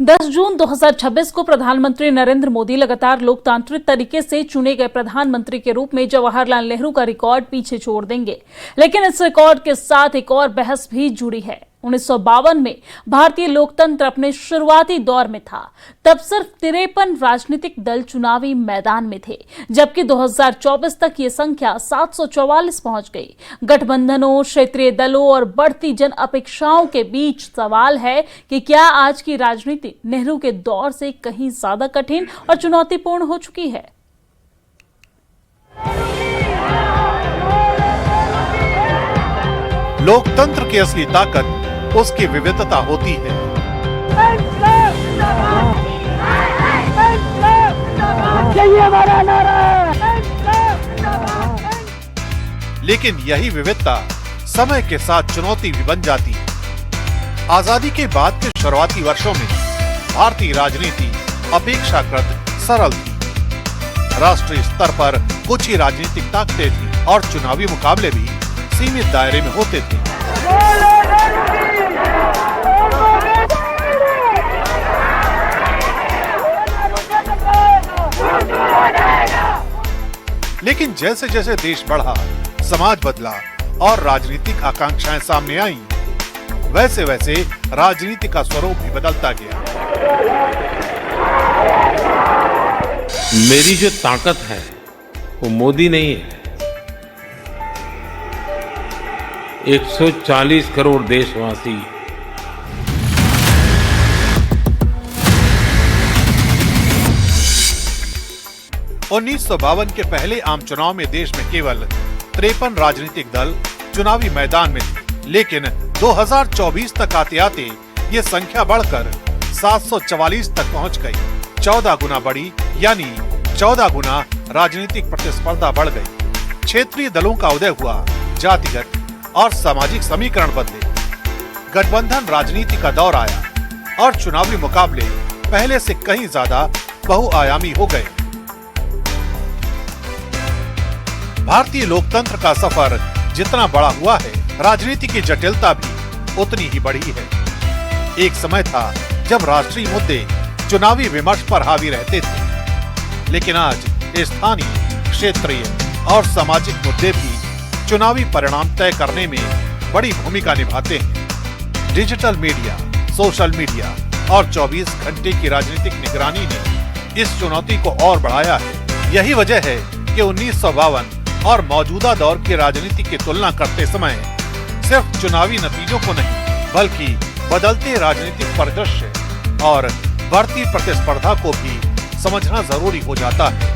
10 जून 2026 को प्रधानमंत्री नरेंद्र मोदी लगातार लोकतांत्रिक तरीके से चुने गए प्रधानमंत्री के रूप में जवाहरलाल नेहरू का रिकॉर्ड पीछे छोड़ देंगे। लेकिन इस रिकॉर्ड के साथ एक और बहस भी जुड़ी है। 1952 में भारतीय लोकतंत्र अपने शुरुआती दौर में था। तब सिर्फ 53 राजनीतिक दल चुनावी मैदान में थे, जबकि 2024 तक ये संख्या 744 पहुंच गई। गठबंधनों, क्षेत्रीय दलों और बढ़ती जन अपेक्षाओं के बीच सवाल है कि क्या आज की राजनीति नेहरू के दौर से कहीं ज्यादा कठिन और चुनौतीपूर्ण हो चुकी है? लोकतंत्र की असली ताकत उसकी विविधता होती है। लेकिन यही विविधता समय के साथ चुनौती भी बन जाती है। आजादी के बाद के शुरुआती वर्षों में भारतीय राजनीति अपेक्षाकृत सरल थी। राष्ट्रीय स्तर पर कुछ ही राजनीतिक ताकतें थी और चुनावी मुकाबले भी सीमित दायरे में होते थे। लेकिन जैसे जैसे देश बढ़ा, समाज बदला और राजनीतिक आकांक्षाएं सामने आईं, वैसे वैसे राजनीति का स्वरूप भी बदलता गया। मेरी जो ताकत है वो मोदी नहीं है। 140 करोड़ देशवासी 1952 के पहले आम चुनाव में देश में केवल 53 राजनीतिक दल चुनावी मैदान में थे। लेकिन 2024 तक आते आते ये संख्या बढ़कर 744 तक पहुंच गई। 14 गुना बढ़ी, यानी 14 गुना राजनीतिक प्रतिस्पर्धा बढ़ गई। क्षेत्रीय दलों का उदय हुआ, जातिगत और सामाजिक समीकरण बदले। गठबंधन राजनीति का दौर आया और चुनावी मुकाबले पहले से कहीं ज्यादा बहुआयामी हो गए। भारतीय लोकतंत्र का सफर जितना बड़ा हुआ है, राजनीति की जटिलता भी उतनी ही बढ़ी है। एक समय था जब राष्ट्रीय मुद्दे चुनावी विमर्श पर हावी रहते थे, लेकिन आज स्थानीय, क्षेत्रीय और सामाजिक मुद्दे भी चुनावी परिणाम तय करने में बड़ी भूमिका निभाते हैं। डिजिटल मीडिया, सोशल मीडिया और 24 घंटे की राजनीतिक निगरानी ने इस चुनौती को और बढ़ाया है। यही वजह है कि 1952 और मौजूदा दौर की राजनीति की तुलना करते समय सिर्फ चुनावी नतीजों को नहीं, बल्कि बदलते राजनीतिक परिदृश्य और बढ़ती प्रतिस्पर्धा को भी समझना जरूरी हो जाता है।